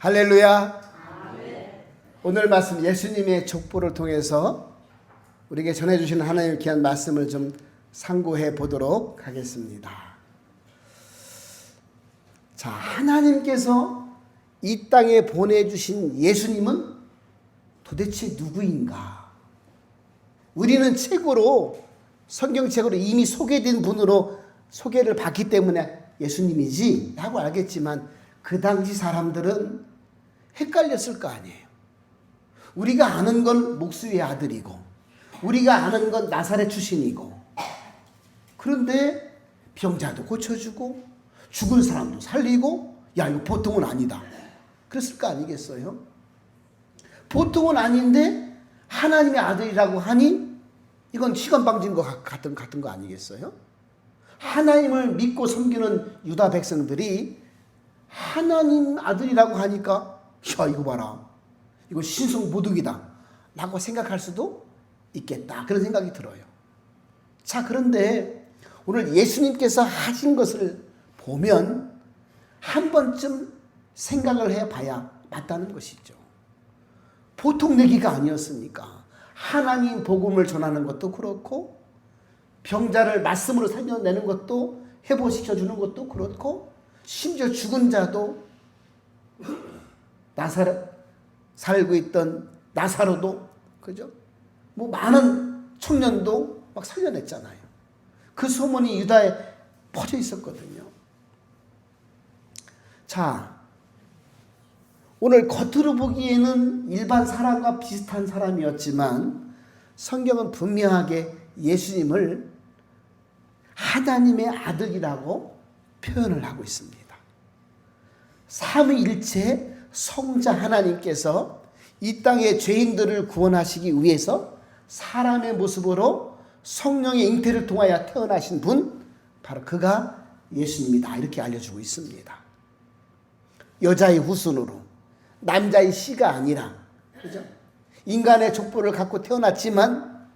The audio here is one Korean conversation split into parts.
할렐루야. 오늘 말씀 예수님의 족보를 통해서 우리에게 전해주신 하나님의 귀한 말씀을 좀 상고해 보도록 하겠습니다. 자, 하나님께서 이 땅에 보내주신 예수님은 도대체 누구인가? 우리는 책으로, 성경책으로 이미 소개된 분으로 소개를 받기 때문에 예수님이지 하고 알겠지만 그 당시 사람들은 헷갈렸을 거 아니에요. 우리가 아는 건 목수의 아들이고 우리가 아는 건 나사렛 출신이고, 그런데 병자도 고쳐주고 죽은 사람도 살리고, 야, 이거 보통은 아니다 그랬을 거 아니겠어요? 보통은 아닌데 하나님의 아들이라고 하니 이건 시건방진 것 같은 거 아니겠어요? 하나님을 믿고 섬기는 유다 백성들이 하나님 아들이라고 하니까, 야, 이거 봐라, 이거 신성모독이다 라고 생각할 수도 있겠다, 그런 생각이 들어요. 자, 그런데 오늘 예수님께서 하신 것을 보면 한 번쯤 생각을 해봐야 맞다는 것이죠. 보통 내기가 아니었으니까 하나님 복음을 전하는 것도 그렇고, 병자를 말씀으로 살려내는 것도, 회복시켜주는 것도 그렇고, 심지어 죽은 자도, 살고 있던 나사로도, 그죠? 뭐 많은 청년도 막 살려냈잖아요. 그 소문이 유다에 퍼져 있었거든요. 자, 오늘 겉으로 보기에는 일반 사람과 비슷한 사람이었지만 성경은 분명하게 예수님을 하나님의 아들이라고 표현을 하고 있습니다. 삼위일체 성자 하나님께서 이 땅의 죄인들을 구원하시기 위해서 사람의 모습으로 성령의 잉태를 통하여 태어나신 분, 바로 그가 예수님이다, 이렇게 알려주고 있습니다. 여자의 후손으로, 남자의 씨가 아니라, 그죠? 인간의 족보를 갖고 태어났지만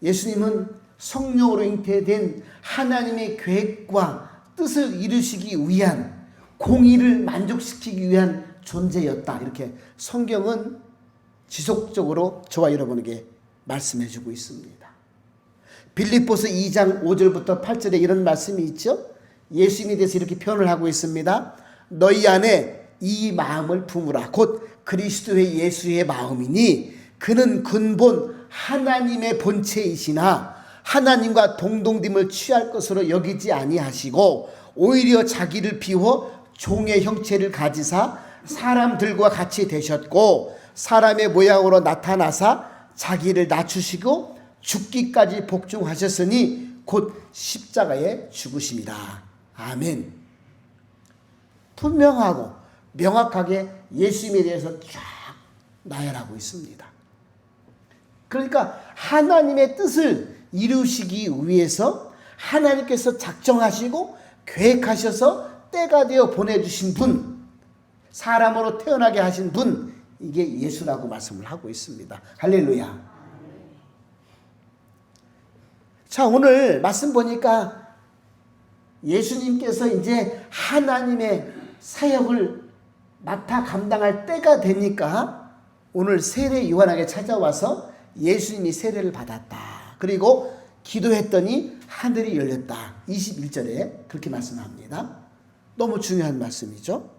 예수님은 성령으로 잉태된 하나님의 계획과 뜻을 이루시기 위한, 공의를 만족시키기 위한 존재였다, 이렇게 성경은 지속적으로 저와 여러분에게 말씀해 주고 있습니다. 빌립보서 2장 5절부터 8절에 이런 말씀이 있죠. 예수님에 대해서 이렇게 표현을 하고 있습니다. 너희 안에 이 마음을 품으라. 곧 그리스도의 예수의 마음이니 그는 근본 하나님의 본체이시나 하나님과 동등됨을 취할 것으로 여기지 아니하시고 오히려 자기를 비워 종의 형체를 가지사 사람들과 같이 되셨고 사람의 모양으로 나타나사 자기를 낮추시고 죽기까지 복종하셨으니 곧 십자가에 죽으심이다. 아멘. 분명하고 명확하게 예수님에 대해서 쫙 나열하고 있습니다. 그러니까 하나님의 뜻을 이루시기 위해서 하나님께서 작정하시고 계획하셔서 때가 되어 보내주신 분, 사람으로 태어나게 하신 분, 이게 예수라고 말씀을 하고 있습니다. 할렐루야. 자, 오늘 말씀 보니까 예수님께서 이제 하나님의 사역을 맡아 감당할 때가 되니까 오늘 세례 요한에게 찾아와서 예수님이 세례를 받았다, 그리고 기도했더니 하늘이 열렸다, 21절에 그렇게 말씀합니다. 너무 중요한 말씀이죠.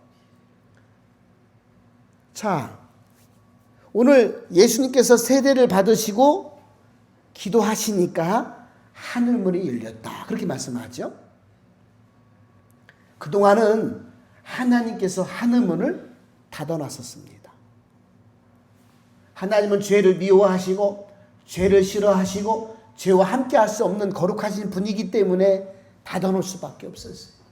자, 오늘 예수님께서 세례를 받으시고 기도하시니까 하늘문이 열렸다, 그렇게 말씀하죠. 그동안은 하나님께서 하늘문을 닫아놨었습니다. 하나님은 죄를 미워하시고 죄를 싫어하시고 죄와 함께 할 수 없는 거룩하신 분이기 때문에 닫아놓을 수밖에 없었어요.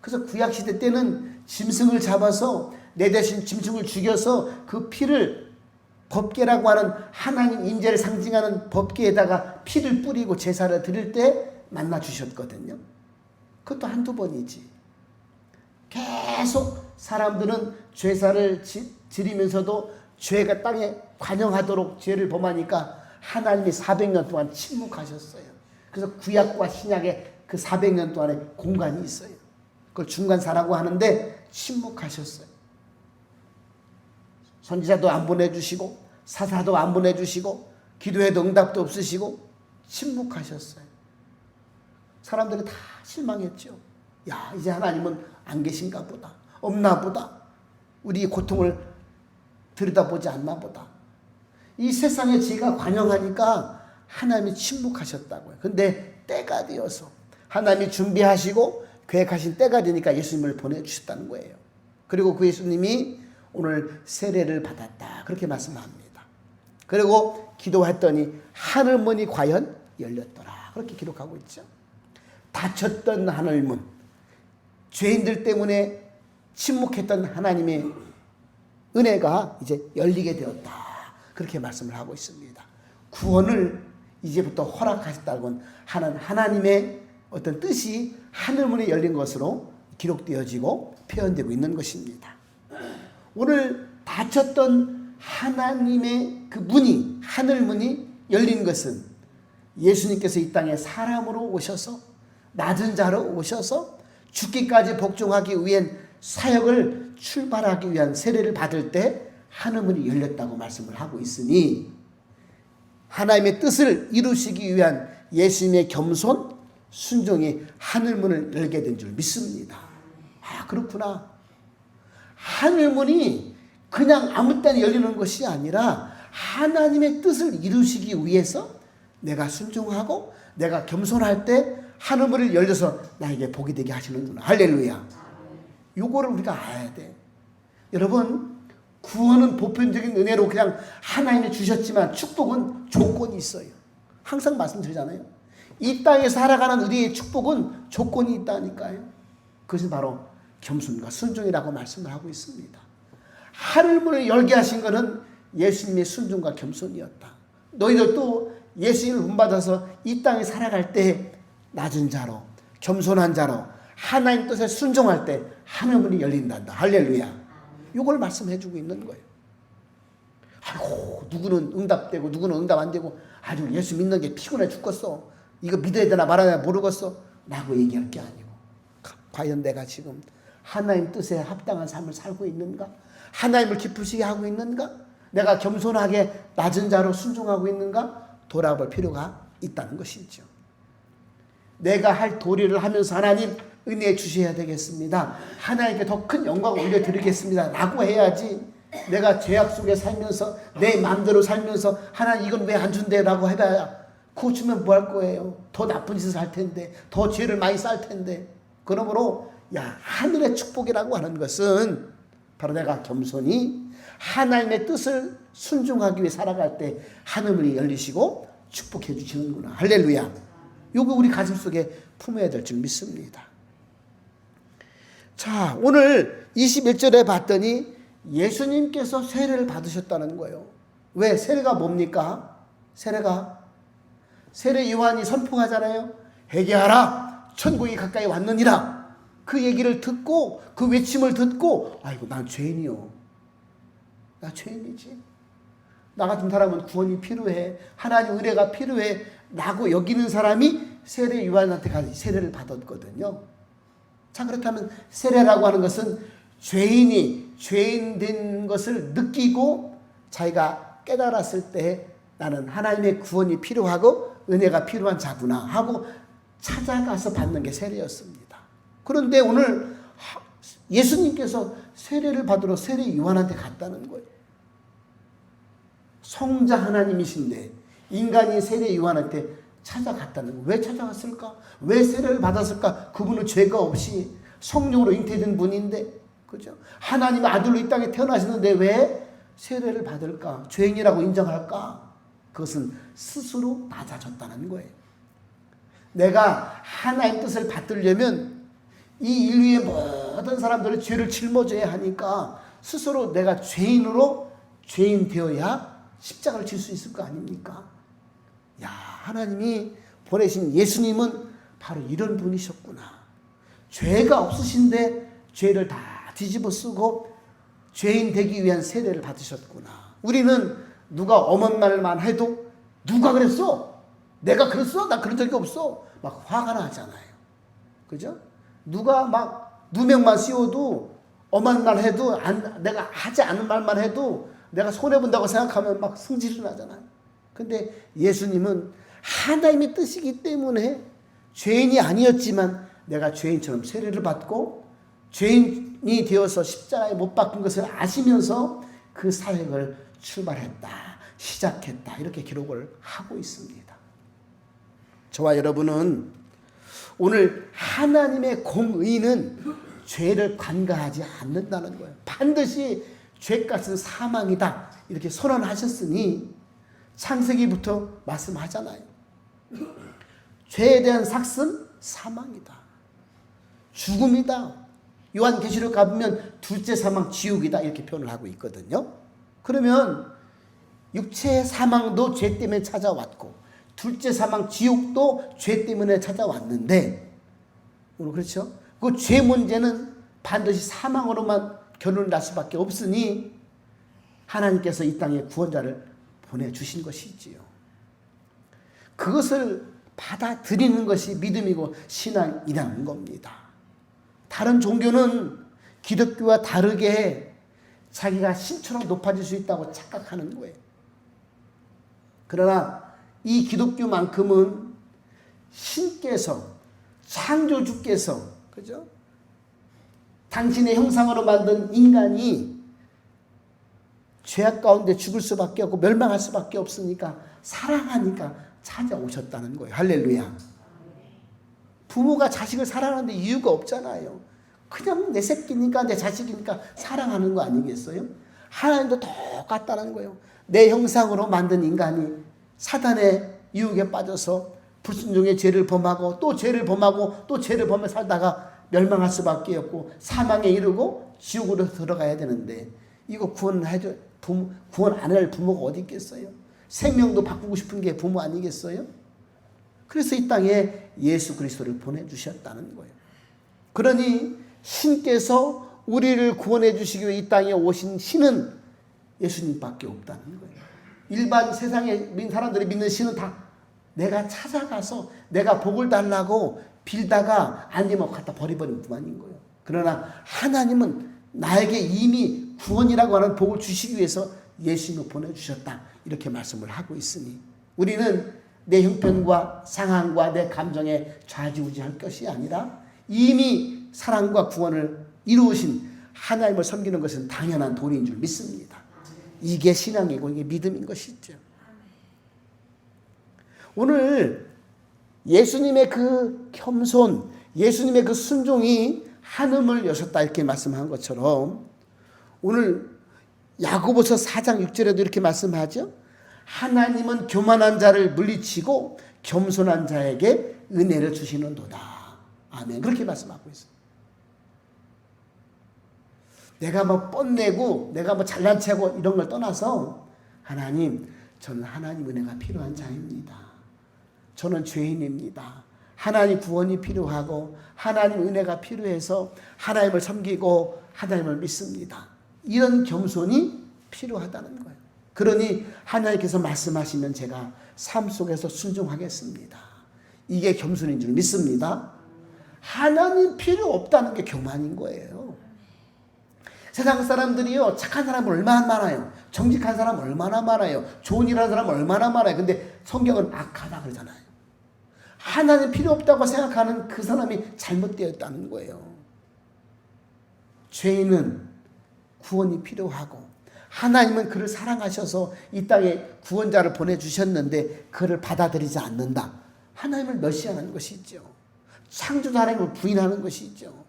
그래서 구약시대 때는 짐승을 잡아서 내 대신 짐승을 죽여서 그 피를, 법궤라고 하는 하나님 임재를 상징하는 법궤에다가 피를 뿌리고 제사를 드릴 때 만나 주셨거든요. 그것도 한두 번이지. 계속 사람들은 제사를 지리면서도 죄가 땅에 관영하도록 죄를 범하니까 하나님이 400년 동안 침묵하셨어요. 그래서 구약과 신약의 그 400년 동안에 공간이 있어요. 그걸 중간사라고 하는데 침묵하셨어요. 선지자도 안 보내주시고 사사도 안 보내주시고 기도해도 응답도 없으시고 침묵하셨어요. 사람들이 다 실망했죠. 야, 이제 하나님은 안 계신가 보다. 없나 보다. 우리 고통을 들여다보지 않나 보다. 이 세상에 죄가 관영하니까 하나님이 침묵하셨다고요. 근데 때가 되어서 하나님이 준비하시고 계획하신 때가 되니까 예수님을 보내주셨다는 거예요. 그리고 그 예수님이 오늘 세례를 받았다. 그렇게 말씀합니다. 그리고 기도했더니 하늘문이 과연 열렸더라. 그렇게 기록하고 있죠. 닫혔던 하늘문, 죄인들 때문에 침묵했던 하나님의 은혜가 이제 열리게 되었다. 그렇게 말씀을 하고 있습니다. 구원을 이제부터 허락하셨다고는 하는 하나님의 어떤 뜻이 하늘문이 열린 것으로 기록되어지고 표현되고 있는 것입니다. 오늘 닫혔던 하나님의 그 문이, 하늘문이 열린 것은 예수님께서 이 땅에 사람으로 오셔서 낮은 자로 오셔서 죽기까지 복종하기 위한 사역을 출발하기 위한 세례를 받을 때 하늘문이 열렸다고 말씀을 하고 있으니 하나님의 뜻을 이루시기 위한 예수님의 겸손, 순종이 하늘문을 열게 된 줄 믿습니다. 아, 그렇구나. 하늘문이 그냥 아무 때나 열리는 것이 아니라 하나님의 뜻을 이루시기 위해서 내가 순종하고 내가 겸손할 때 하늘문을 열려서 나에게 복이 되게 하시는구나. 할렐루야. 요거를 우리가 알아야 돼. 여러분, 구원은 보편적인 은혜로 그냥 하나님이 주셨지만 축복은 조건이 있어요. 항상 말씀드리잖아요. 이 땅에 살아가는 우리의 축복은 조건이 있다니까요. 그것이 바로 겸손과 순종이라고 말씀을 하고 있습니다. 하늘문을 열게 하신 것은 예수님의 순종과 겸손이었다. 너희들도 예수님을 본받아서 이 땅에 살아갈 때 낮은 자로, 겸손한 자로 하나님 뜻에 순종할 때 하늘문이 열린단다. 할렐루야. 이걸 말씀해주고 있는 거예요. 아이고, 누구는 응답되고 누구는 응답 안 되고 아주 예수 믿는 게 피곤해 죽겠어. 이거 믿어야 되나 말아야 되나 모르겠어. 라고 얘기할 게 아니고 과연 내가 지금 하나님 뜻에 합당한 삶을 살고 있는가? 하나님을 기쁘시게 하고 있는가? 내가 겸손하게 낮은 자로 순종하고 있는가? 돌아볼 필요가 있다는 것이죠. 내가 할 도리를 하면서 하나님 은혜 주셔야 되겠습니다. 하나님께 더 큰 영광 올려드리겠습니다. 라고 해야지 내가 죄악 속에 살면서 내 마음대로 살면서 하나님 이건 왜 안 준대? 라고 해봐야 그거 주면 뭐 할 거예요? 더 나쁜 짓을 할 텐데 더 죄를 많이 쌓을 텐데. 그러므로 야, 하늘의 축복이라고 하는 것은 바로 내가 겸손히 하나님의 뜻을 순종하기 위해 살아갈 때 하늘문이 열리시고 축복해 주시는구나. 할렐루야. 이거 우리 가슴속에 품어야 될 줄 믿습니다. 자, 오늘 21절에 봤더니 예수님께서 세례를 받으셨다는 거예요. 왜? 세례가 뭡니까? 세례 요한이 선포하잖아요. 회개하라, 천국이 가까이 왔느니라. 그 얘기를 듣고 그 외침을 듣고 아이고 난 죄인이요. 나 죄인이지. 나 같은 사람은 구원이 필요해. 하나님 은혜가 필요해. 라고 여기는 사람이 세례 요한한테 가서 세례를 받았거든요. 자, 그렇다면 세례라고 하는 것은 죄인이 죄인 된 것을 느끼고 자기가 깨달았을 때 나는 하나님의 구원이 필요하고 은혜가 필요한 자구나 하고 찾아가서 받는 게 세례였습니다. 그런데 오늘 예수님께서 세례를 받으러 세례 요한한테 갔다는 거예요. 성자 하나님이신데 인간이 세례 요한한테 찾아갔다는 거예요. 왜 찾아갔을까? 왜 세례를 받았을까? 그분은 죄가 없이 성령으로 잉태된 분인데, 그죠? 하나님의 아들로 이 땅에 태어나셨는데 왜 세례를 받을까? 죄인이라고 인정할까? 그것은 스스로 낮아졌다는 거예요. 내가 하나님 뜻을 받으려면 이 인류의 모든 사람들의 죄를 짊어져야 하니까 스스로 내가 죄인으로 죄인 되어야 십자가를 질 수 있을 거 아닙니까? 야, 하나님이 보내신 예수님은 바로 이런 분이셨구나. 죄가 없으신데 죄를 다 뒤집어 쓰고 죄인 되기 위한 세례를 받으셨구나. 우리는 누가 엄한 말만 해도 누가 그랬어? 내가 그랬어? 나 그런 적이 없어. 막 화가 나잖아요. 그죠? 누가 막 누명만 씌워도 엄한 말 해도 내가 하지 않은 말만 해도 내가 손해본다고 생각하면 막 승질이 나잖아요. 근데 예수님은 하나님의 뜻이기 때문에 죄인이 아니었지만 내가 죄인처럼 세례를 받고 죄인이 되어서 십자가에 못 박힌 것을 아시면서 그 사역을 출발했다, 시작했다, 이렇게 기록을 하고 있습니다. 저와 여러분은 오늘 하나님의 공의는 죄를 관가하지 않는다는 거예요. 반드시 죄값은 사망이다, 이렇게 선언하셨으니 창세기부터 말씀하잖아요. 죄에 대한 삭은 사망이다, 죽음이다. 요한계시록 가보면 둘째 사망 지옥이다, 이렇게 표현을 하고 있거든요. 그러면 육체의 사망도 죄 때문에 찾아왔고 둘째 사망 지옥도 죄 때문에 찾아왔는데, 오늘 그렇죠? 그 죄 문제는 반드시 사망으로만 결론을 날 수밖에 없으니 하나님께서 이 땅에 구원자를 보내주신 것이지요. 그것을 받아들이는 것이 믿음이고 신앙이라는 겁니다. 다른 종교는 기독교와 다르게 자기가 신처럼 높아질 수 있다고 착각하는 거예요. 그러나 이 기독교만큼은 신께서, 창조주께서, 그죠? 당신의 형상으로 만든 인간이 죄악 가운데 죽을 수밖에 없고 멸망할 수밖에 없으니까 사랑하니까 찾아오셨다는 거예요. 할렐루야. 부모가 자식을 사랑하는데 이유가 없잖아요. 그냥 내 새끼니까, 내 자식이니까 사랑하는 거 아니겠어요? 하나님도 똑같다는 거예요. 내 형상으로 만든 인간이 사단의 유혹에 빠져서 불순종의 죄를 범하고 또 죄를 범하고 또 죄를 범해 살다가 멸망할 수밖에 없고 사망에 이르고 지옥으로 들어가야 되는데, 이거 구원 안 할 부모가 어디 있겠어요? 생명도 바꾸고 싶은 게 부모 아니겠어요? 그래서 이 땅에 예수 그리스도를 보내주셨다는 거예요. 그러니 신께서 우리를 구원해 주시기 위해 이 땅에 오신 신은 예수님밖에 없다는 거예요. 일반 세상에 사람들이 믿는 신은 다 내가 찾아가서 내가 복을 달라고 빌다가 안 되면 갖다 버려버린 그만인 거예요. 그러나 하나님은 나에게 이미 구원이라고 하는 복을 주시기 위해서 예수님을 보내주셨다, 이렇게 말씀을 하고 있으니 우리는 내 형편과 상황과 내 감정에 좌지우지할 것이 아니라 이미 사랑과 구원을 이루신 하나님을 섬기는 것은 당연한 도리인 줄 믿습니다. 이게 신앙이고 이게 믿음인 것이죠. 오늘 예수님의 그 겸손, 예수님의 그 순종이 한음을 여셨다, 이렇게 말씀한 것처럼 오늘 야고보서 4장 6절에도 이렇게 말씀하죠. 하나님은 교만한 자를 물리치고 겸손한 자에게 은혜를 주시는도다. 아멘. 그렇게 말씀하고 있어요. 내가 뭐 뻔내고 내가 뭐 잘난 체하고 이런 걸 떠나서 하나님, 저는 하나님 은혜가 필요한 자입니다. 저는 죄인입니다. 하나님 구원이 필요하고 하나님 은혜가 필요해서 하나님을 섬기고 하나님을 믿습니다. 이런 겸손이 필요하다는 거예요. 그러니 하나님께서 말씀하시면 제가 삶 속에서 순종하겠습니다. 이게 겸손인 줄 믿습니다. 하나님 필요 없다는 게 교만인 거예요. 세상 사람들이요, 착한 사람 얼마나 많아요. 정직한 사람 얼마나 많아요. 좋은 일 하는 사람 얼마나 많아요. 근데 성경은 악하다 그러잖아요. 하나님 필요 없다고 생각하는 그 사람이 잘못되었다는 거예요. 죄인은 구원이 필요하고 하나님은 그를 사랑하셔서 이 땅에 구원자를 보내주셨는데 그를 받아들이지 않는다. 하나님을 멸시하는 것이죠. 창조자 하나님을 부인하는 것이죠.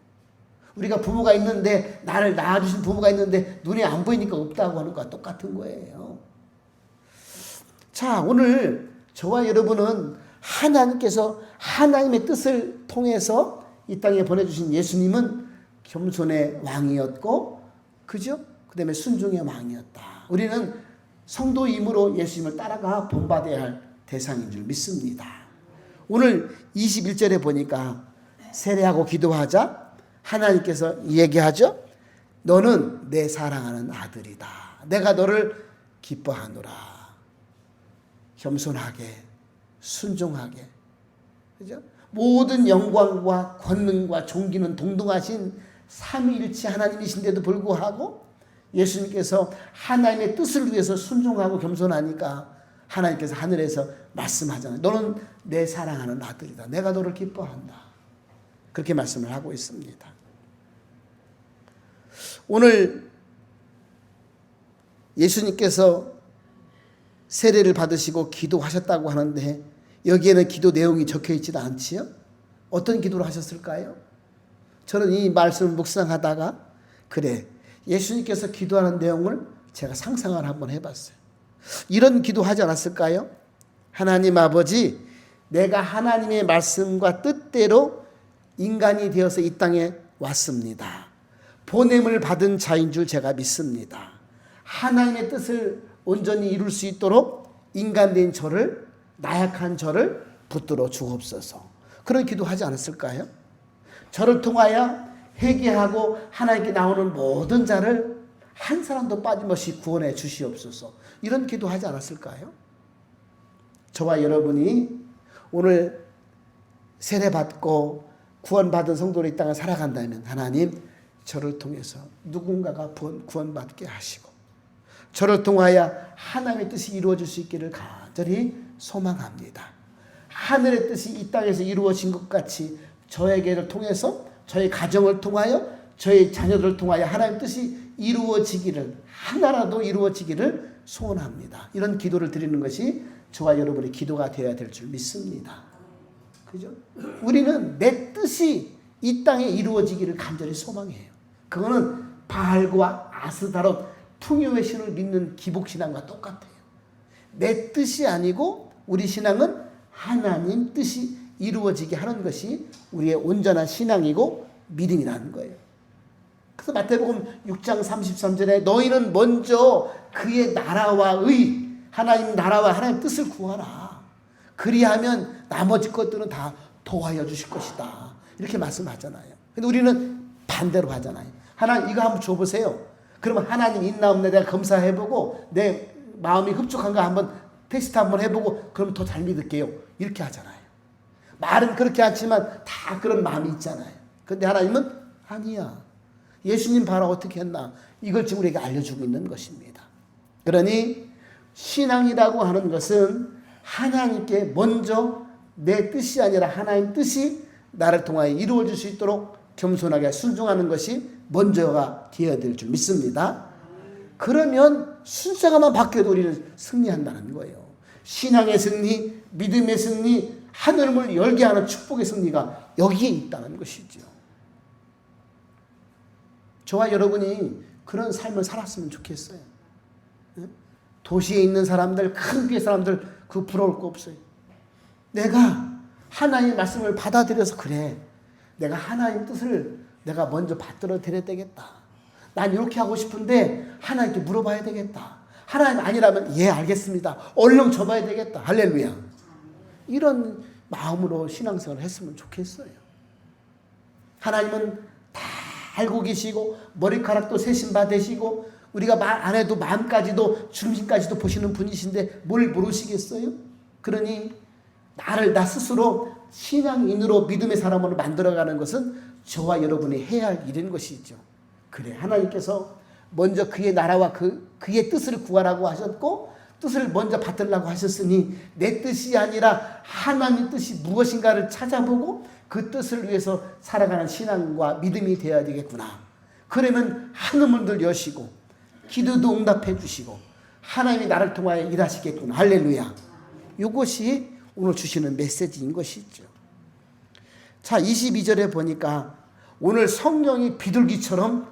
우리가 부모가 있는데, 나를 낳아주신 부모가 있는데 눈에 안 보이니까 없다고 하는 것과 똑같은 거예요. 자, 오늘 저와 여러분은 하나님께서 하나님의 뜻을 통해서 이 땅에 보내주신 예수님은 겸손의 왕이었고, 그죠? 그 다음에 순종의 왕이었다. 우리는 성도임으로 예수님을 따라가 본받아야 할 대상인 줄 믿습니다. 오늘 21절에 보니까 세례하고 기도하자 하나님께서 얘기하죠. 너는 내 사랑하는 아들이다. 내가 너를 기뻐하노라. 겸손하게, 순종하게, 그죠? 모든 영광과 권능과 존귀는 동등하신 삼위일체 하나님이신데도 불구하고 예수님께서 하나님의 뜻을 위해서 순종하고 겸손하니까 하나님께서 하늘에서 말씀하잖아요. 너는 내 사랑하는 아들이다. 내가 너를 기뻐한다. 그렇게 말씀을 하고 있습니다. 오늘 예수님께서 세례를 받으시고 기도하셨다고 하는데 여기에는 기도 내용이 적혀 있지도 않지요? 어떤 기도를 하셨을까요? 저는 이 말씀을 묵상하다가 그래, 예수님께서 기도하는 내용을 제가 상상을 한번 해봤어요. 이런 기도하지 않았을까요? 하나님 아버지, 내가 하나님의 말씀과 뜻대로 인간이 되어서 이 땅에 왔습니다. 보냄을 받은 자인 줄 제가 믿습니다. 하나님의 뜻을 온전히 이룰 수 있도록 인간된 저를, 나약한 저를 붙들어 주옵소서. 그런 기도하지 않았을까요? 저를 통하여 회개하고 하나님께 나오는 모든 자를 한 사람도 빠짐없이 구원해 주시옵소서. 이런 기도하지 않았을까요? 저와 여러분이 오늘 세례받고 구원받은 성도로 이 땅을 살아간다면 하나님, 저를 통해서 누군가가 구원받게 하시고 저를 통하여 하나님의 뜻이 이루어질 수 있기를 간절히 소망합니다. 하늘의 뜻이 이 땅에서 이루어진 것 같이 저에게를 통해서, 저의 가정을 통하여, 저의 자녀들을 통하여 하나님의 뜻이 이루어지기를, 하나라도 이루어지기를 소원합니다. 이런 기도를 드리는 것이 저와 여러분의 기도가 되어야 될 줄 믿습니다. 그죠? 우리는 내 뜻이 이 땅에 이루어지기를 간절히 소망해요. 그거는 바알과 아스다롯 풍요의 신을 믿는 기복신앙과 똑같아요. 내 뜻이 아니고 우리 신앙은 하나님 뜻이 이루어지게 하는 것이 우리의 온전한 신앙이고 믿음이라는 거예요. 그래서 마태복음 6장 33절에 너희는 먼저 그의 나라와 하나님 나라와 하나님 뜻을 구하라. 그리하면 나머지 것들은 다 도와여 주실 것이다. 이렇게 말씀하잖아요. 근데 우리는 반대로 하잖아요. 하나님 이거 한번 줘보세요. 그러면 하나님 있나 없나 내가 검사해보고 내 마음이 흡족한가 한번 테스트 한번 해보고 그럼 더 잘 믿을게요. 이렇게 하잖아요. 말은 그렇게 하지만 다 그런 마음이 있잖아요. 근데 하나님은 아니야. 예수님 봐라 어떻게 했나. 이걸 지금 우리에게 알려주고 있는 것입니다. 그러니 신앙이라고 하는 것은 하나님께 먼저 내 뜻이 아니라 하나님 뜻이 나를 통하여 이루어질 수 있도록 겸손하게 순종하는 것이 먼저가 되어야 될 줄 믿습니다. 그러면 순서가만 바뀌어도 우리는 승리한다는 거예요. 신앙의 승리, 믿음의 승리, 하늘을 열게 하는 축복의 승리가 여기에 있다는 것이죠. 저와 여러분이 그런 삶을 살았으면 좋겠어요. 도시에 있는 사람들, 큰 교회 사람들 그 부러울 거 없어요. 내가 하나님의 말씀을 받아들여서 그래. 내가 하나님 뜻을 내가 먼저 받들어 드려야 되겠다. 난 이렇게 하고 싶은데 하나님께 물어봐야 되겠다. 하나님 아니라면 예 알겠습니다. 얼른 줘봐야 되겠다. 할렐루야. 이런 마음으로 신앙생활을 했으면 좋겠어요. 하나님은 다 알고 계시고 머리카락도 세신 바 되시고 우리가 말 안 해도 마음까지도 중심까지도 보시는 분이신데 뭘 모르시겠어요? 그러니 나 스스로 신앙인으로 믿음의 사람으로 만들어가는 것은 저와 여러분이 해야 할 일인 것이죠. 그래 하나님께서 먼저 그의 나라와 그의 뜻을 구하라고 하셨고 뜻을 먼저 받으려고 하셨으니 내 뜻이 아니라 하나님 뜻이 무엇인가를 찾아보고 그 뜻을 위해서 살아가는 신앙과 믿음이 되어야 되겠구나. 그러면 하늘문들 여시고 기도도 응답해 주시고 하나님이 나를 통하여 일하시겠구나. 할렐루야. 이것이 오늘 주시는 메시지인 것이죠. 자 22절에 보니까 오늘 성령이 비둘기처럼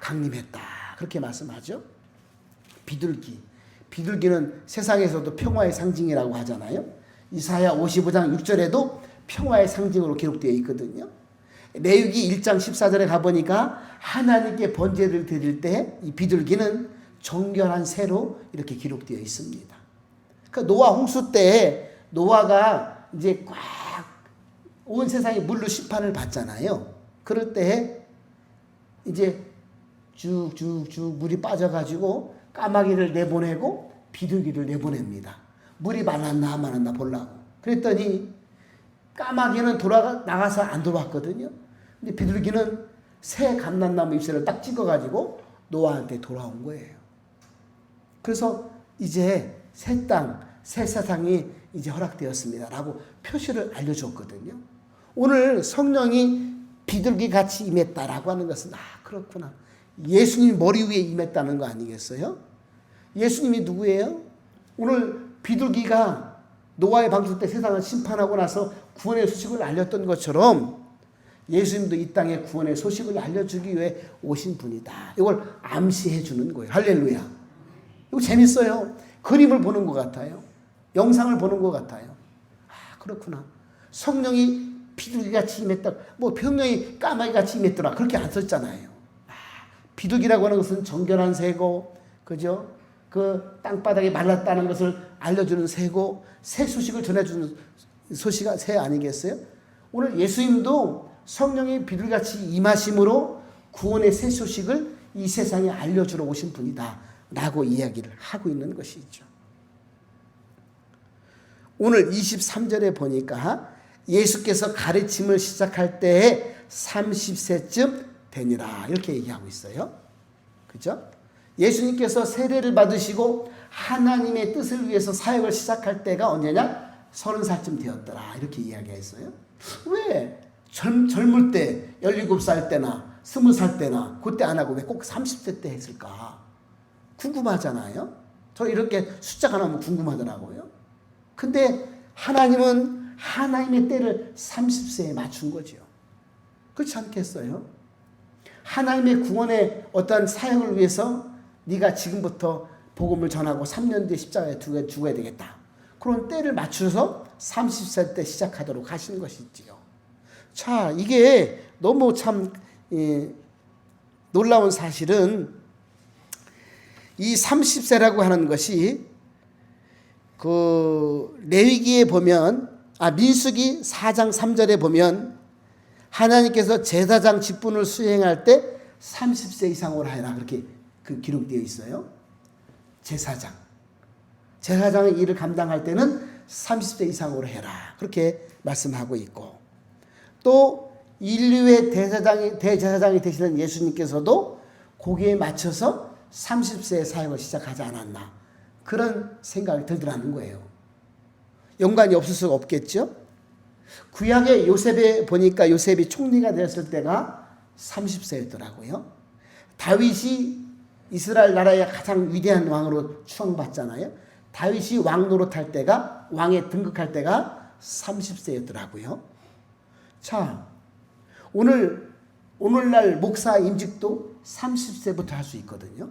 강림했다. 그렇게 말씀하죠. 비둘기는 세상에서도 평화의 상징이라고 하잖아요. 이사야 55장 6절에도 평화의 상징으로 기록되어 있거든요. 레위기 1장 14절에 가보니까 하나님께 번제를 드릴 때 이 비둘기는 정결한 새로 이렇게 기록되어 있습니다. 그러니까 노아 홍수 때 노아가 이제 꽉 온 세상이 물로 심판을 받잖아요. 그럴 때 이제 쭉쭉쭉 물이 빠져가지고 까마귀를 내보내고 비둘기를 내보냅니다. 물이 말랐나 말랐나 보려고. 그랬더니 까마귀는 나가서 안 돌아왔거든요. 근데 비둘기는 새 감람나무 잎새를 딱 찍어가지고 노아한테 돌아온 거예요. 그래서 이제 새 땅, 새 세상이 이제 허락되었습니다 라고 표시를 알려줬거든요. 오늘 성령이 비둘기 같이 임했다라고 하는 것은 그렇구나. 예수님 머리 위에 임했다는 거 아니겠어요? 예수님이 누구예요? 오늘 비둘기가 노아의 방주 때 세상을 심판하고 나서 구원의 소식을 알렸던 것처럼 예수님도 이 땅에 구원의 소식을 알려주기 위해 오신 분이다. 이걸 암시해 주는 거예요. 할렐루야. 이거 재밌어요. 그림을 보는 것 같아요. 영상을 보는 것 같아요. 그렇구나. 성령이 비둘기같이 임했다. 성령이 까마귀같이 임했더라. 그렇게 안 썼잖아요. 비둘기라고 하는 것은 정결한 새고, 그죠? 그 땅바닥이 말랐다는 것을 알려주는 새고, 새 소식을 전해주는 소식이 새 아니겠어요? 오늘 예수님도 성령이 비둘기같이 임하심으로 구원의 새 소식을 이 세상에 알려주러 오신 분이다 라고 이야기를 하고 있는 것이죠. 오늘 23절에 보니까 예수께서 가르침을 시작할 때에 30세쯤 되니라 이렇게 얘기하고 있어요. 그죠? 예수님께서 세례를 받으시고 하나님의 뜻을 위해서 사역을 시작할 때가 언제냐? 30살쯤 되었더라 이렇게 이야기했어요. 왜 젊을 때 17살 때나 20살 때나 그때 안 하고 왜 꼭 30세 때 했을까? 궁금하잖아요. 저 이렇게 숫자가 나오면 궁금하더라고요. 근데 하나님은 하나님의 때를 30세에 맞춘 거죠. 그렇지 않겠어요? 하나님의 구원의 어떤 사역을 위해서 네가 지금부터 복음을 전하고 3년 뒤에 십자가에 죽어야 되겠다. 그런 때를 맞춰서 30세 때 시작하도록 하신 것이지요. 자, 이게 너무 참 놀라운 사실은 이 30세라고 하는 것이 그 레위기에 보면 민수기 4장 3절에 보면 하나님께서 제사장 직분을 수행할 때 30세 이상으로 하라 그렇게 그 기록되어 있어요. 제사장의 일을 감당할 때는 30세 이상으로 해라 그렇게 말씀하고 있고, 또 인류의 대제사장이 되시는 예수님께서도 거기에 맞춰서 30세에 사역을 시작하지 않았나 그런 생각이 들더라는 거예요. 연관이 없을 수가 없겠죠. 구약의 요셉에 보니까 요셉이 총리가 되었을 때가 30세였더라고요. 다윗이 이스라엘 나라의 가장 위대한 왕으로 추앙받잖아요. 다윗이 왕 노릇할 때가, 왕에 등극할 때가 30세였더라고요. 자, 오늘날 목사 임직도 30세부터 할 수 있거든요.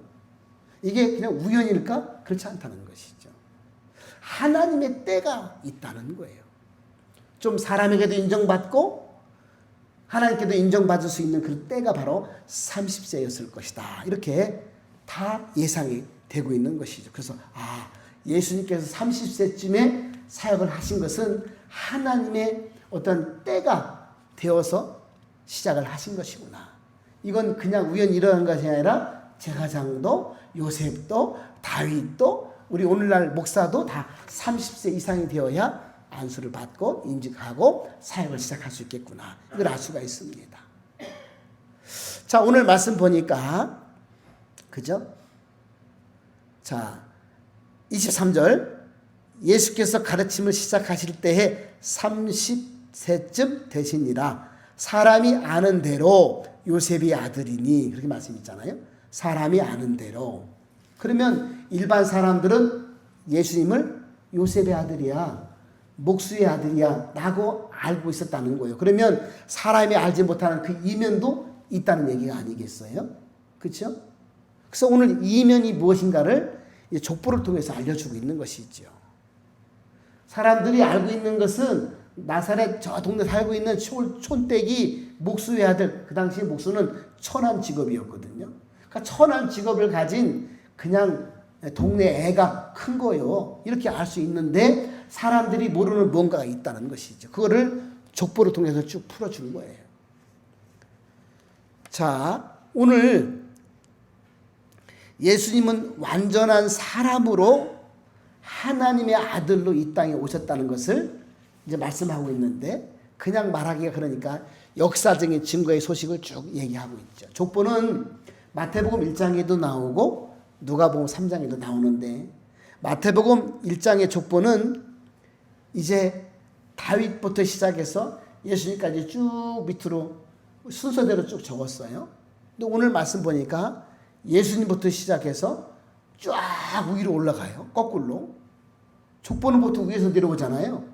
이게 그냥 우연일까? 그렇지 않다는 것이죠. 하나님의 때가 있다는 거예요. 좀 사람에게도 인정받고 하나님께도 인정받을 수 있는 그 때가 바로 30세였을 것이다. 이렇게 다 예상이 되고 있는 것이죠. 그래서 예수님께서 30세쯤에 사역을 하신 것은 하나님의 어떤 때가 되어서 시작을 하신 것이구나. 이건 그냥 우연히 일어난 것이 아니라 제사장도 요셉도 다윗도 우리 오늘날 목사도 다 30세 이상이 되어야 안수를 받고 임직하고 사역을 시작할 수 있겠구나. 이걸 알 수가 있습니다. 자, 오늘 말씀 보니까 그죠? 자, 23절 예수께서 가르침을 시작하실 때에 30세쯤 되시니라. 사람이 아는 대로 요셉이 아들이니 그렇게 말씀 있잖아요. 사람이 아는 대로. 그러면 일반 사람들은 예수님을 요셉의 아들이야, 목수의 아들이야 라고 알고 있었다는 거예요. 그러면 사람이 알지 못하는 그 이면도 있다는 얘기가 아니겠어요? 그렇죠? 그래서 오늘 이면이 무엇인가를 족보를 통해서 알려주고 있는 것이죠. 사람들이 알고 있는 것은 나사렛 저 동네 살고 있는 촌댁이 목수의 아들, 그 당시에 목수는 천한 직업이었거든요. 그러니까 천한 직업을 가진 그냥 동네 애가 큰 거요. 이렇게 알 수 있는데 사람들이 모르는 뭔가가 있다는 것이죠. 그거를 족보를 통해서 쭉 풀어준 거예요. 자, 오늘 예수님은 완전한 사람으로 하나님의 아들로 이 땅에 오셨다는 것을 이제 말씀하고 있는데, 그냥 말하기가 그러니까 역사적인 증거의 소식을 쭉 얘기하고 있죠. 족보는 마태복음 1장에도 나오고 누가복음 3장에도 나오는데 마태복음 1장의 족보는 이제 다윗부터 시작해서 예수님까지 쭉 밑으로 순서대로 쭉 적었어요. 근데 오늘 말씀 보니까 예수님부터 시작해서 쫙 위로 올라가요. 거꾸로. 족보는 보통 위에서 내려오잖아요.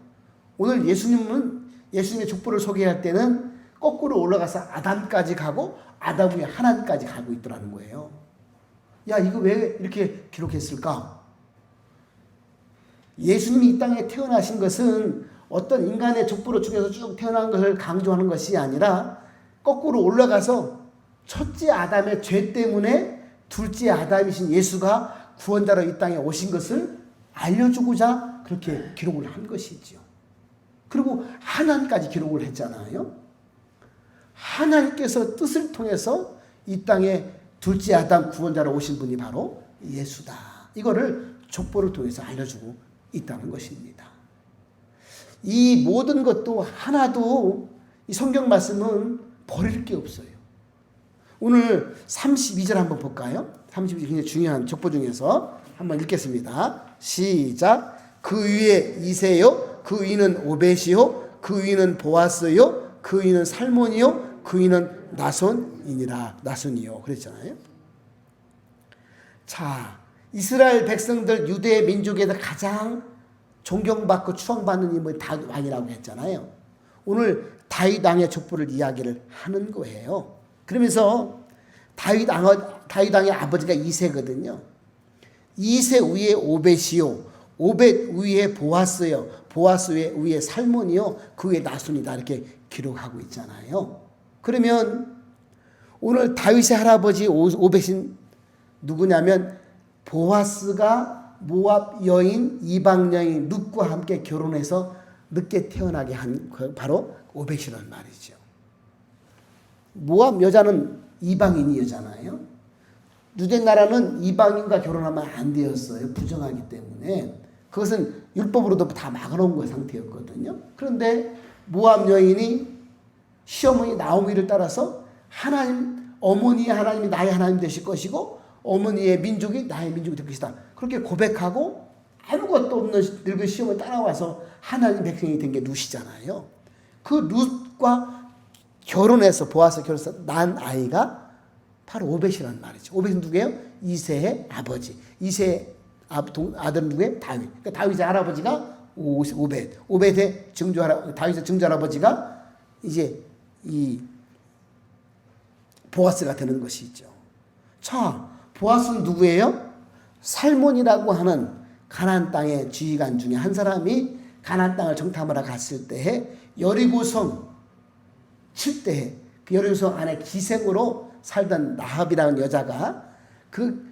오늘 예수님의 족보를 소개할 때는 거꾸로 올라가서 아담까지 가고 아담 후에 하나님까지 가고 있더라는 거예요. 야, 이거 왜 이렇게 기록했을까? 예수님이 이 땅에 태어나신 것은 어떤 인간의 족보를 중에서 쭉 태어난 것을 강조하는 것이 아니라 거꾸로 올라가서 첫째 아담의 죄 때문에 둘째 아담이신 예수가 구원자로 이 땅에 오신 것을 알려주고자 그렇게 기록을 한 것이지요. 그리고 하나님까지 기록을 했잖아요. 하나님께서 뜻을 통해서 이 땅에 둘째 아담 구원자로 오신 분이 바로 예수다. 이거를 족보를 통해서 알려주고 있다는 것입니다. 이 모든 것도 하나도 이 성경 말씀은 버릴 게 없어요. 오늘 32절 한번 볼까요? 32절 굉장히 중요한 족보 중에서 한번 읽겠습니다. 시작. 그 위에 이새요, 그 위는 오벳이요, 그 위는 보아스요, 그 위는 살몬이요, 그 위는 나손이요. 그랬잖아요. 자, 이스라엘 백성들 유대 민족에서 가장 존경받고 추앙받는 인물이 다윗 왕이라고 했잖아요. 오늘 다윗 왕의 족보를 이야기를 하는 거예요. 그러면서 다윗 왕의 아버지가 이새거든요. 이새 위에 오벳이요, 오벳 위에 보아스요, 보아스 위에 살몬이요, 그 위에 나손이다. 이렇게 기록하고 있잖아요. 그러면 오늘 다윗의 할아버지 오벳은 누구냐면 보아스가 모압 여인, 이방 여인 룻과 함께 결혼해서 늦게 태어나게 한 바로 오벳이란 말이죠. 모압 여자는 이방인이었잖아요. 유대 나라는 이방인과 결혼하면 안 되었어요. 부정하기 때문에. 그것은 율법으로도 다 막아놓은 상태였거든요. 그런데 모압 여인이 시어머니 나오미를 따라서 어머니의 하나님이 나의 하나님 되실 것이고 어머니의 민족이 나의 민족이 될 것이다. 그렇게 고백하고 아무것도 없는 늙은 시어머니 따라와서 하나님 백성이 된 게 룻이잖아요. 그 룻과 결혼해서 보아서 결혼해서 난 아이가 바로 오벳이란 말이죠. 오벳은 누구예요? 이새의 아버지. 이새의 아들은 누구예요? 다윗. 그러니까 다윗의 할아버지가 오벳. 오벳의 다윗의 증조할아버지가 이제 이 보아스가 되는 것이죠. 자, 보아스는 누구예요? 살몬이라고 하는 가나안 땅의 지휘관 중에 한 사람이 가나안 땅을 정탐하러 갔을 때에 여리고성 칠 때에 그 여리고성 안에 기생으로 살던 라합이라는 여자가 그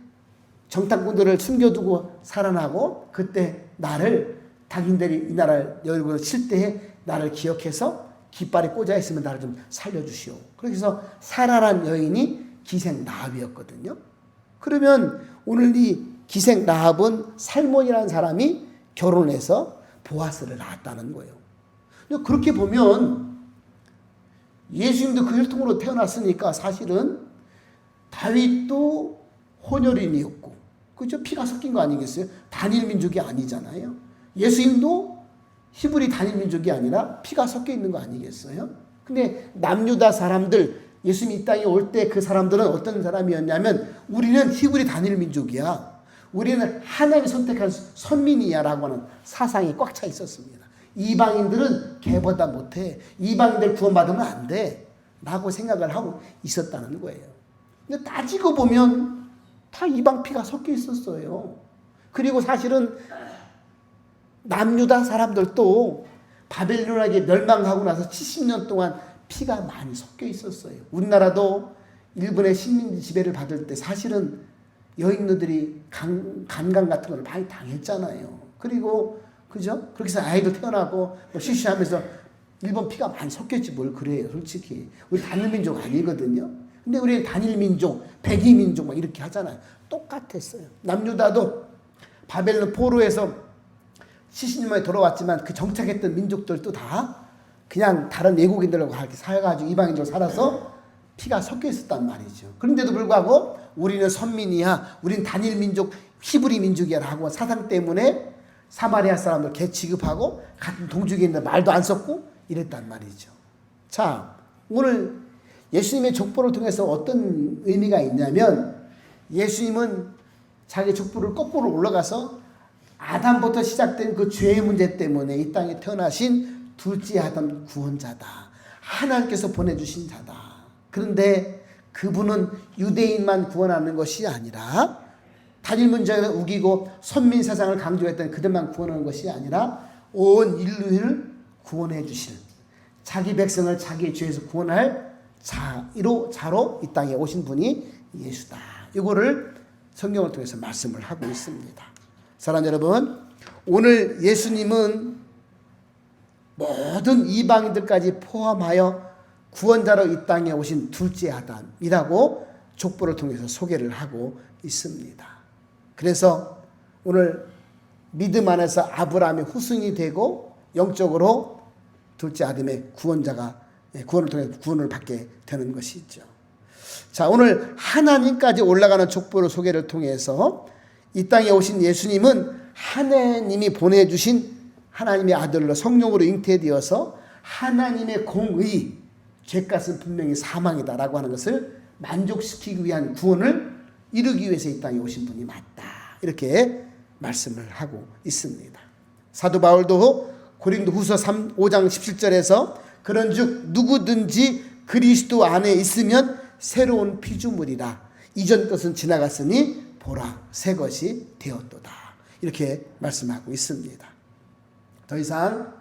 정탐꾼들을 숨겨두고 살아나고 그때 나를 당신들이 이 나라를 여리고성 칠 때에 나를 기억해서 깃발에 꽂아 있으면 나를 좀 살려주시오. 그래서 살아난 여인이 기생 라합이었거든요. 그러면 오늘 이 기생 라합은 살몬이라는 사람이 결혼해서 보아스를 낳았다는 거예요. 그렇게 보면 예수님도 그 혈통으로 태어났으니까 사실은 다윗도 혼혈인이었고, 그죠? 피가 섞인 거 아니겠어요? 단일 민족이 아니잖아요. 예수님도 히브리 단일 민족이 아니라 피가 섞여 있는 거 아니겠어요? 근데 남유다 사람들, 예수님이 이 땅에 올 때 그 사람들은 어떤 사람이었냐면 우리는 히브리 단일 민족이야. 우리는 하나님이 선택한 선민이야 라고 하는 사상이 꽉 차 있었습니다. 이방인들은 걔보다 못해. 이방인들 구원받으면 안 돼. 라고 생각을 하고 있었다는 거예요. 근데 따지고 보면 다 이방 피가 섞여 있었어요. 그리고 사실은 남유다 사람들도 바벨론에게 멸망하고 나서 70년 동안 피가 많이 섞여 있었어요. 우리나라도 일본의 식민 지배를 받을 때 사실은 여인들이 간강 같은 걸 많이 당했잖아요. 그리고 그죠? 그렇게 해서 아이도 태어나고 쉬쉬하면서 일본 피가 많이 섞였지 뭘 그래요. 솔직히 우리 단일민족 아니거든요. 근데 우리 단일민족, 백이민족 막 이렇게 하잖아요. 똑같았어요. 남유다도 바벨론 포로에서 70년 만에 돌아왔지만 그 정착했던 민족들도 다 그냥 다른 외국인들하고 이렇게 살아가지고 이방인들로 살아서 피가 섞여 있었단 말이죠. 그런데도 불구하고 우리는 선민이야, 우리는 단일 민족, 히브리 민족이야 하고 사상 때문에 사마리아 사람들 개 취급하고 같은 동족인데 말도 안 섞고 이랬단 말이죠. 자, 오늘 예수님의 족보를 통해서 어떤 의미가 있냐면, 예수님은 자기 족보를 거꾸로 올라가서 아담부터 시작된 그 죄의 문제 때문에 이 땅에 태어나신 둘째 아담 구원자다, 하나님께서 보내주신 자다. 그런데 그분은 유대인만 구원하는 것이 아니라, 단일 문제를 우기고 선민 세상을 강조했던 그들만 구원하는 것이 아니라 온 인류를 구원해 주실, 자기 백성을 자기의 죄에서 구원할 자로 이 땅에 오신 분이 예수다. 이거를 성경을 통해서 말씀을 하고 있습니다. 사랑하는 여러분, 오늘 예수님은 모든 이방인들까지 포함하여 구원자로 이 땅에 오신 둘째 아담이라고 족보를 통해서 소개를 하고 있습니다. 그래서 오늘 믿음 안에서 아브라함의 후손이 되고 영적으로 둘째 아담의 구원자가 구원을 통해 구원을 받게 되는 것이죠. 자, 오늘 하나님까지 올라가는 족보를 소개를 통해서 이 땅에 오신 예수님은 하나님이 보내주신 하나님의 아들로 성령으로 잉태되어서 하나님의 공의, 죄값은 분명히 사망이다라고 하는 것을 만족시키기 위한 구원을 이루기 위해서 이 땅에 오신 분이 맞다, 이렇게 말씀을 하고 있습니다. 사도 바울도 고린도후서 5장 17절에서 그런즉 누구든지 그리스도 안에 있으면 새로운 피조물이라, 이전 것은 지나갔으니 보라 새 것이 되었도다, 이렇게 말씀하고 있습니다. 더 이상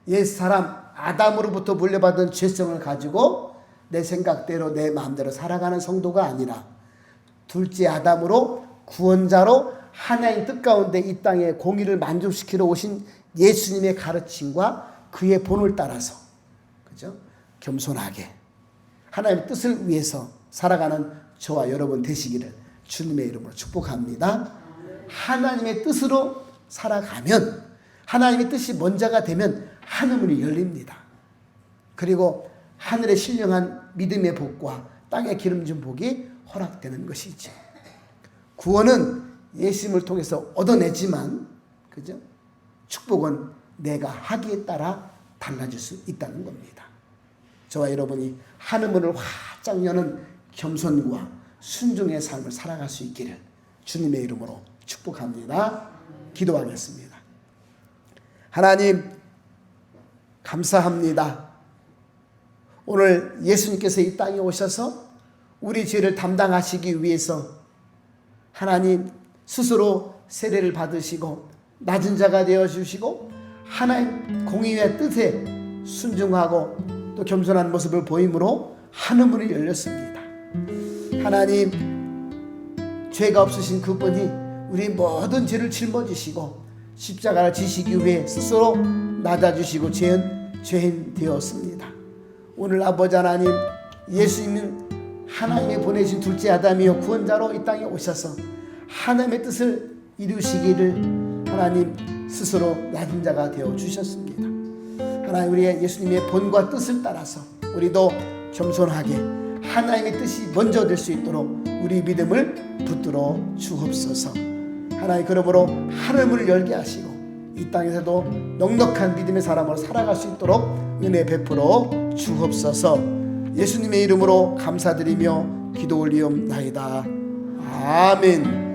옛사람 아담으로부터 물려받은 죄성을 가지고 내 생각대로 내 마음대로 살아가는 성도가 아니라 둘째 아담으로 구원자로 하나님 뜻 가운데 이 땅에 공의를 만족시키러 오신 예수님의 가르침과 그의 본을 따라서, 그죠? 겸손하게 하나님의 뜻을 위해서 살아가는 저와 여러분 되시기를 주님의 이름으로 축복합니다. 하나님의 뜻으로 살아가면, 하나님의 뜻이 먼저가 되면 하늘문이 열립니다. 그리고 하늘의 신령한 믿음의 복과 땅의 기름진 복이 허락되는 것이죠. 구원은 예수님을 통해서 얻어내지만, 그죠? 축복은 내가 하기에 따라 달라질 수 있다는 겁니다. 저와 여러분이 하늘문을 활짝 여는 겸손과 순종의 삶을 살아갈 수 있기를 주님의 이름으로 축복합니다. 기도하겠습니다. 하나님, 감사합니다. 오늘 예수님께서 이 땅에 오셔서 우리 죄를 담당하시기 위해서 하나님 스스로 세례를 받으시고 낮은 자가 되어주시고 하나님 공의의 뜻에 순종하고 또 겸손한 모습을 보임으로 하늘문이 열렸습니다. 하나님, 죄가 없으신 그분이 우리 모든 죄를 짊어지시고 십자가를 지시기 위해 스스로 낮아주시고 죄인 되었습니다. 오늘 아버지 하나님, 예수님은 하나님이 보내신 둘째 아담이요 구원자로 이 땅에 오셔서 하나님의 뜻을 이루시기를 하나님 스스로 낮은 자가 되어 주셨습니다. 하나님, 우리의 예수님의 본과 뜻을 따라서 우리도 겸손하게 하나님의 뜻이 먼저 될 수 있도록 우리 믿음을 붙들어 주옵소서. 하나님, 그러므로 하늘문을 열게 하시고 이 땅에서도 넉넉한 믿음의 사람으로 살아갈 수 있도록 은혜 베풀어 주옵소서. 예수님의 이름으로 감사드리며 기도 올리옵나이다. 아멘.